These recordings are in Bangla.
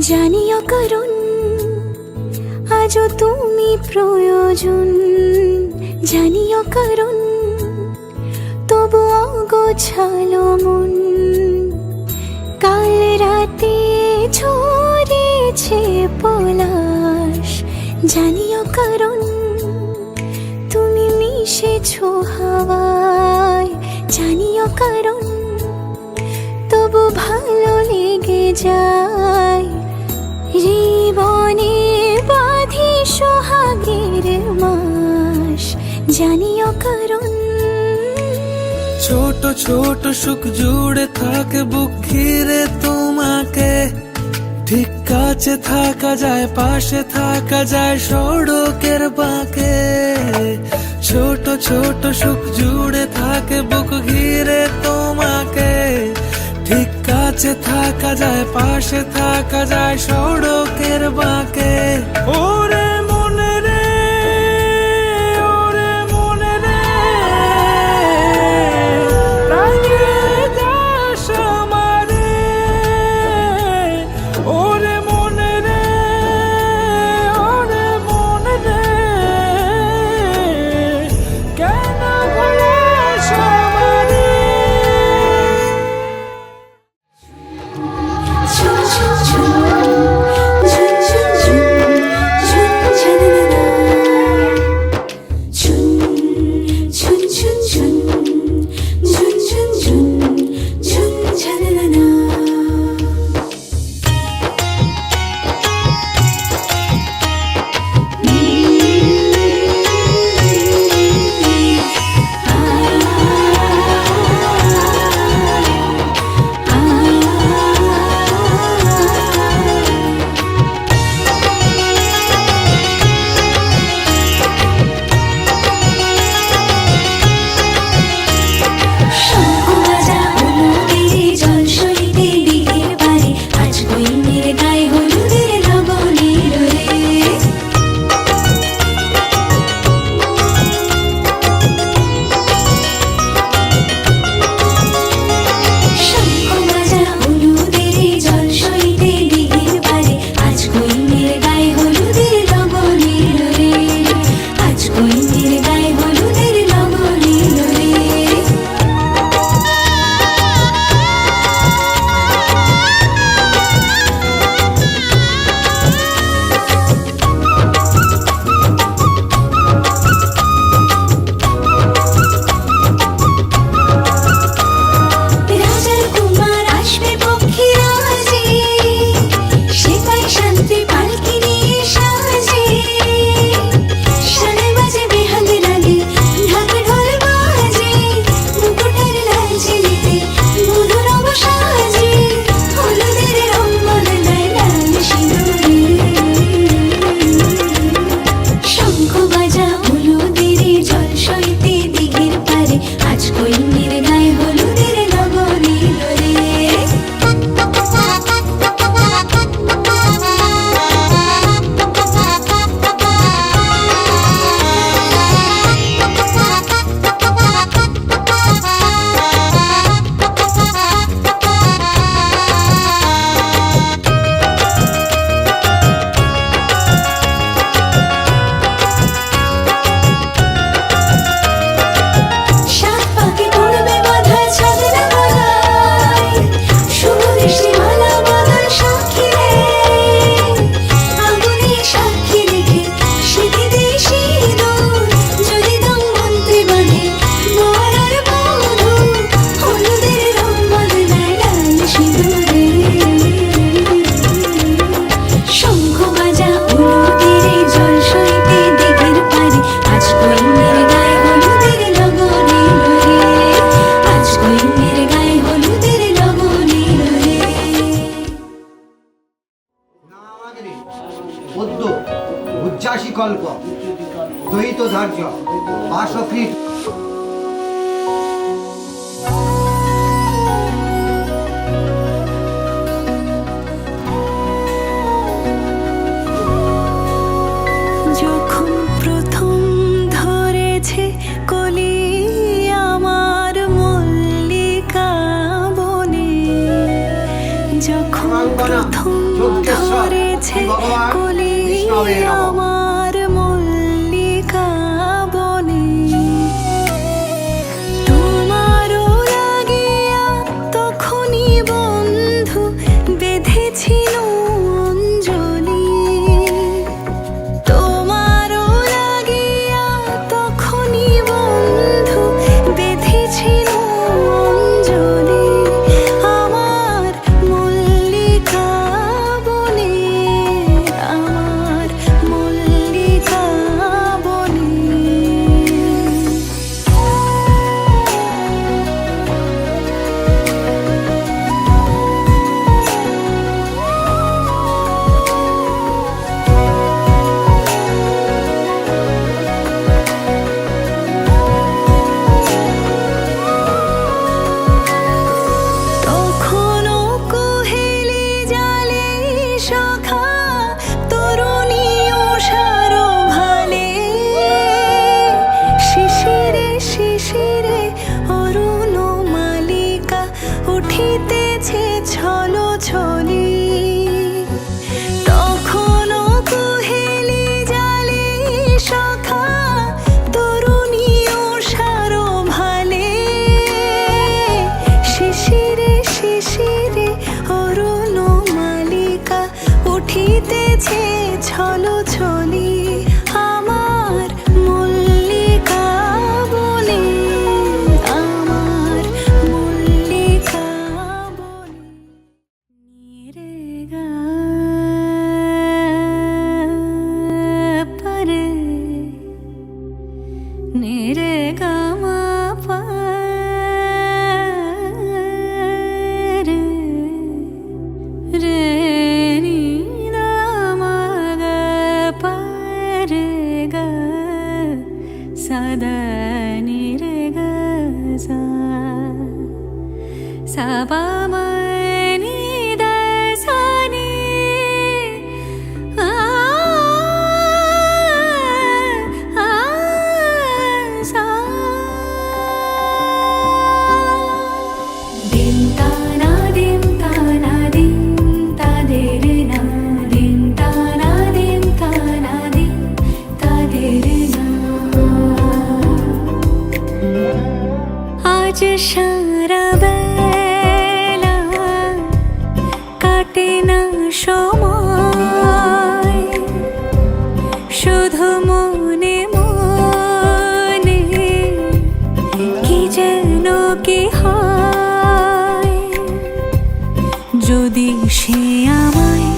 জানিও কারণ আজও তুমি প্রয়োজন, জানিও কারণ তবু অগোছালো মন। কাল রাতে ঝরেছে পলাশ, জানিও কারণ তুমি মিশেছো হাওয়ায়, জানিও কারণ তবু ভালো লেগে যায়। জীবনে বাঁধি সোহাগের মাস, জানিও কারণ ছোট ছোট সুখ জুড়ে থাকে বুক ঘিরে তোমাকে। ঠিক কাছে থাকা যায়, পাশে থাকা যায় সড়কের বাঁকে। ছোট ছোট সুখ জুড়ে থাকে বুক ঘিরে তোমাকে। ঠিক কাছে থাকা যায়, পাশে থাকা যায় সড়কের বাঁকে। ওরে মনে রে, ওরে মনে রে, রাঙিয়ে দাস আমারে। ওরে মনে রে, ওরে মনে রে, কেন ভুলিস আমারে? ঝুন ঝুন ঝুন, ঝুন ঝুন ঝুন, ঝুন ঝানানা। ঝুন ঝুন ঝুন ঝুন, ঝুন ঝুন ঝুন, ঝুন ঝানানা। পদ্য উচ্ছ্বাসী কল্প দ্বৈত ধার্য বাসকৃত যখন প্রথম ধরেছে কলি আমার মল্লিকা বনে, যখন প্রথম ধরেছে ভগবান কলি বিষ্ণবে নমঃ। আমার মল্লিকা বনে তোমারও লাগিয়া তখনই বন্ধু বেঁধেছিল অঞ্জলি তোমারও লাগিয়া তখনই বন্ধু বেঁধেছিল অঞ্জলি আমার মল্লিকা বনে আমার মল্লিকা বনে তখনও কোহেলি জালে সখা তরুণী উষার ভালে শিশিরে শিশিরে অরুণ মালিকা উঠিতেছে ছলো ছলি তখনও কোহেলি জালে সখা তরুণী উষার ভালে শিশিরে শিশিরে অরুণ মালিকা উঠিতেছে ছলো ছলি আমার মল্লিকা বনে আমার মল্লিকা বনে রে গা পরে নিরে গা মা পা রে রে নি না মা গা পা রে গা সদা নি রে গা সা সা পা মা নি দা সা নি সা দিন তানা দিন তানা দিন তাদের না দিন তানা দিন তানা দিন তাদের না আজ সারা বেলা কাটে না সময় শুধু মনে মনে কি যেন কি হয় যদি সে আমায়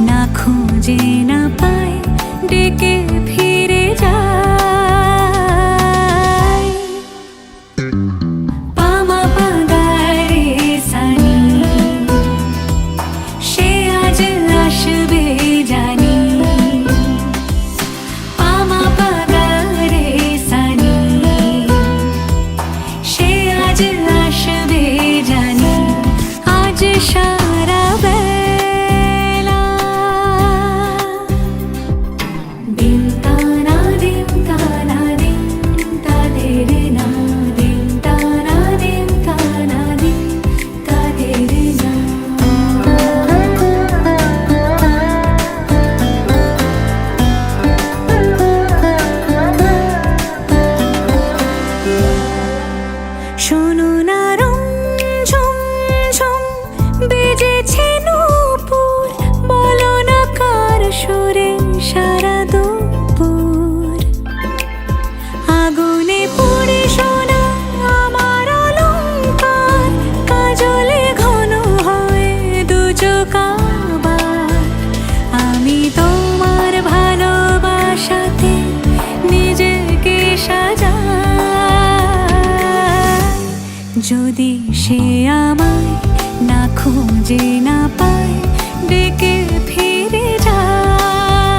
না খুঁজে না পায় ডেকে ফিরে যায় পামা পাগারে সানি সে আজ আসবে জানি পামা পাগারে সানি সে আজ আসবে জানি আজ সারা বেলা দিন তানা দিন তানা দিন তাদের না দিন তানা দিন তানা দিন তাদের না শোনো না রং ঝুম ঝুম বেজেছে নূপুর বলো না কার সুরে সারা দুপুর আগুনে পুড়ে সোনা আমার অলংকার কাজলে ঘন হয় দু চোখ আবার আমি তোমার ভালোবাসাতে নিজেকে সাজাই যদি সে আমায় না খুঁজে না পায় ডেকে ফিরে যায়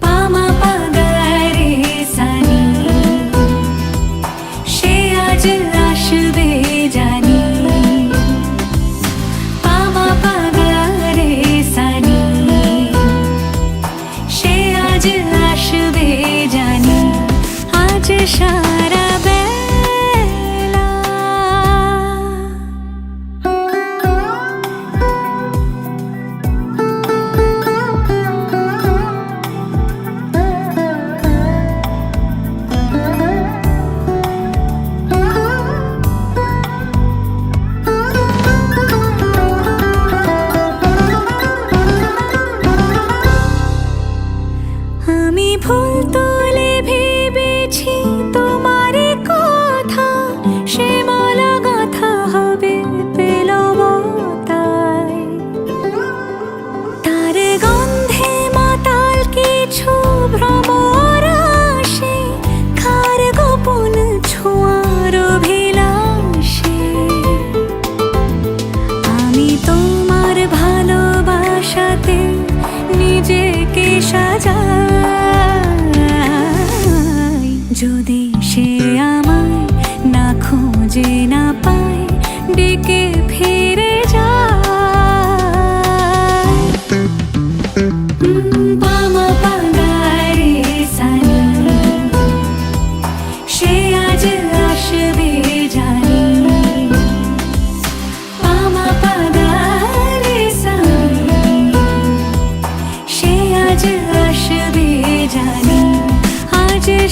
পামা পাগারে সানি সে আজ আসবে জানি পামা পাগারে সানি সে আজ আসবে জানি আজ সারা বেলা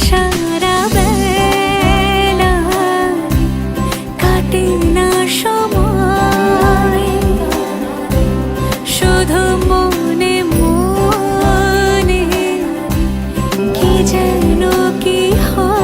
সারা বেলা কাটে না সময়, শুধু মনে মনে কি যেন কি হয়।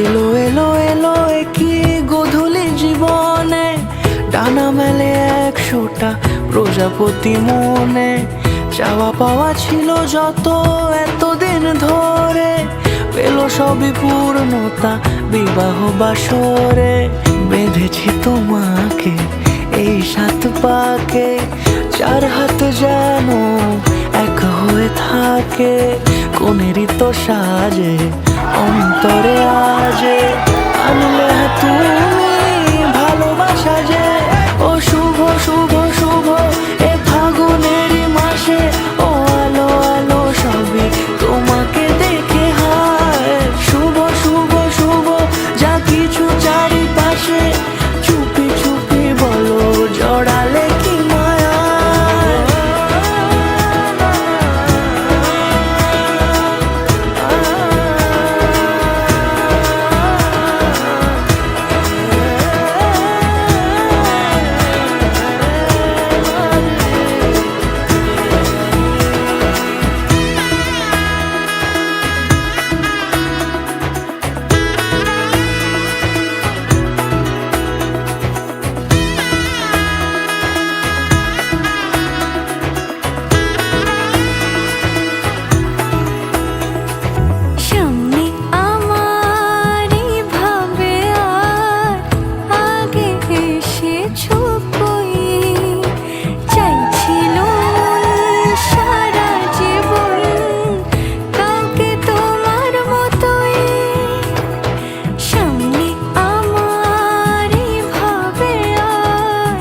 এলো এলো এলো কি গোধূলি জীবনে, ডানা মেলে 100টা প্রজাপতি মনে। চাওয়া পাওয়া ছিল যত এতদিন ধরে, পেল সবই পূর্ণতা বিবাহ বাসরে। বেঁধেছি তোমাকে এই 7 পাকে, 4 হাত যেন এক হয়ে থাকে। কোনেরই তো সাজে অন্তরে আজে আনলে তুমি পাশে, চুপি চুপি বলো জড়ালে কি মায়া। সামনে আমার ভাবে আর আগে এসেছো কই, চাইছিল সারা জীবন কাউকে তোমার মতোই। সামনে আমার ভাবে আর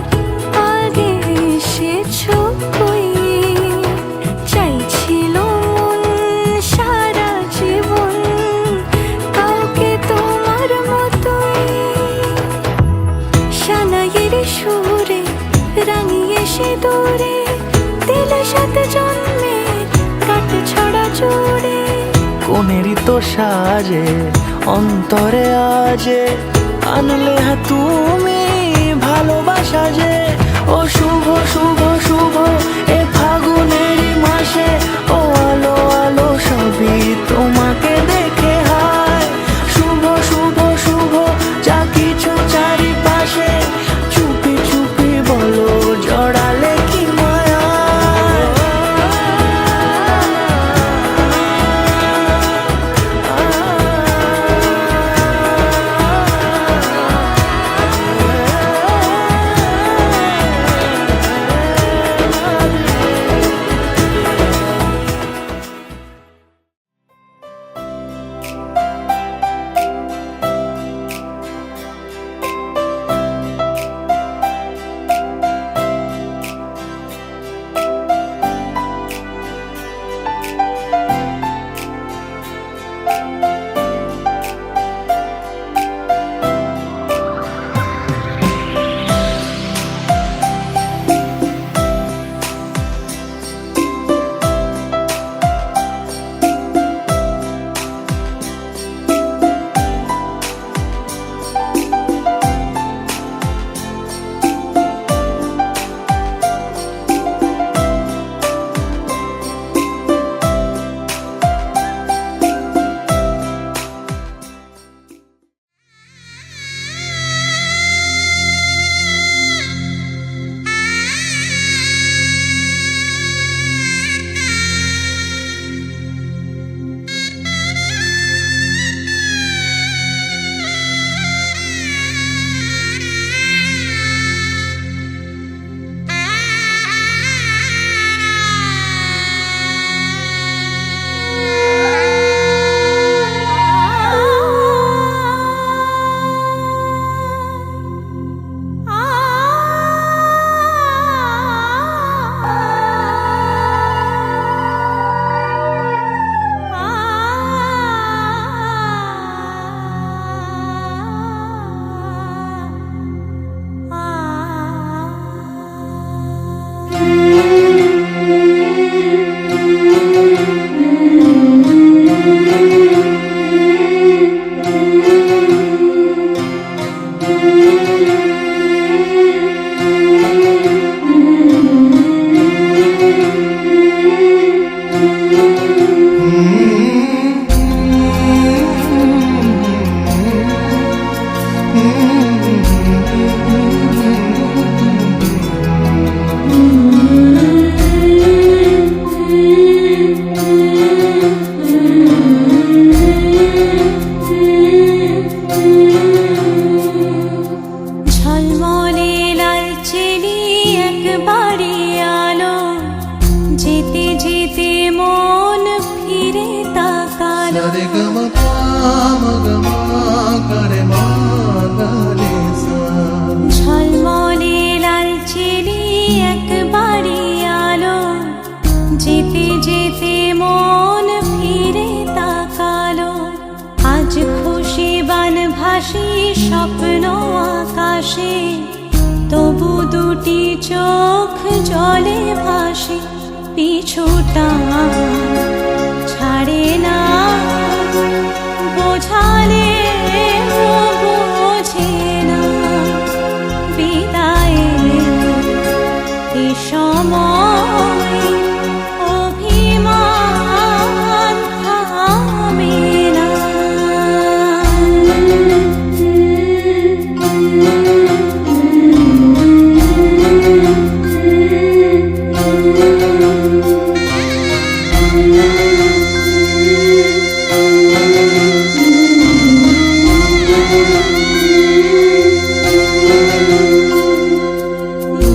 আগে এসেছো কই, চাইছিল সারা জীবন কাউকে তোমার মতোই। সানাইয়ের সুরে রাঙিয়ে সে দূরে দিলে সাথে জন্মে কাট ছড়া জোড়ে। কোনেরই তো সাজে অন্তরে আজে আনলে হ্যাঁ তুমি ভালোবাসা যে। ও শুভ শুভ শুভ এ ফাগুনেরই মাসে, ও আলো আলো সবই তোমাকে দেখে হায়। শুভ শুভ শুভ যা কিছু চারিপাশে, চুপি চুপি বলো জড়ালে কি মায়া। ঝলমলে লাল চিনি একবারই আলো, যেতে যেতে মন ফিরে তাকালো। আজ খুশি বান ভাসি স্বপ্ন পাশে, তবু দুটি চোখ জলে ভাসে, পিছুটা ছাড়ে না, বোঝালে বোঝে না, বিদায়ের এ সময় অভিমান থামে না।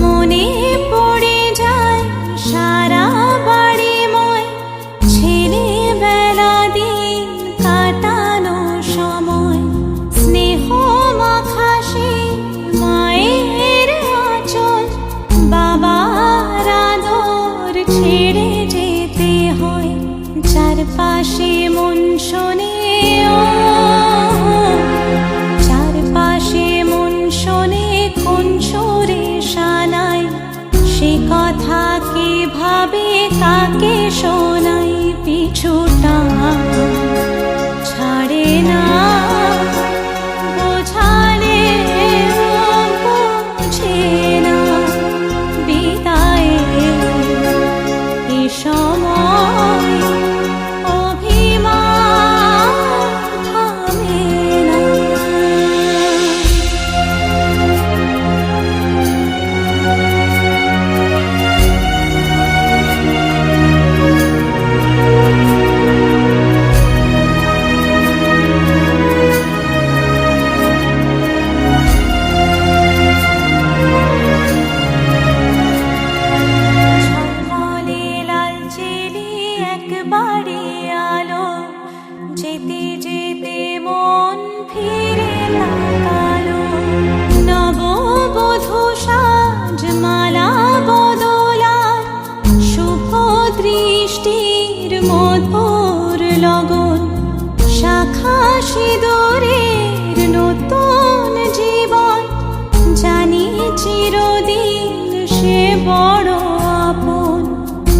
মনে পড়ে যায় সারা বাড়িময় ছেলেবেলা দিন কাটানো সময়, স্নেহ মাখা সেই মায়ের আঁচল, বাবার আদর ছেড়ে যেতে হয়, চারপাশে মন শোনে ও, চারপাশে মন শোনে কোন সুরে শানাই, সে কথা কে ভাবে কাকে শোনাই, পিছুটা ছাড়ে না, বোঝালে বোঝে না, বিদায়ের এ সময় অভিমান থামে না। ঝলমলে লালচেলি একবারে আলো, যেতে যেতে মন ফিরে তাকালো, নববধূ সাজ মালা বদলার, শুভ দৃষ্টির মধুর লগন, শাখা সিঁদুরের নতুন জীবন, জানি চিরদিন সে বড় আপন,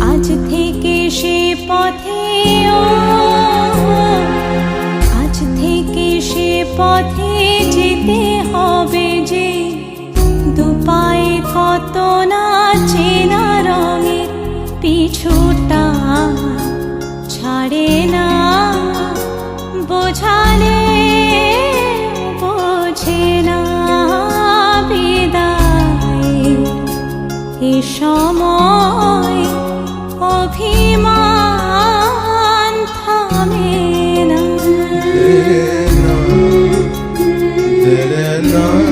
আজ থেকে সে পথে ও, আজ থেকে সে পথে যেতে হবে যে, দুপায়ে কত না চেনা রঙের, পিছুটা ছাড়ে না, বোঝালে বোঝে না, বিদায়ের এ সময় অভিমান থামে না। तेरे नाम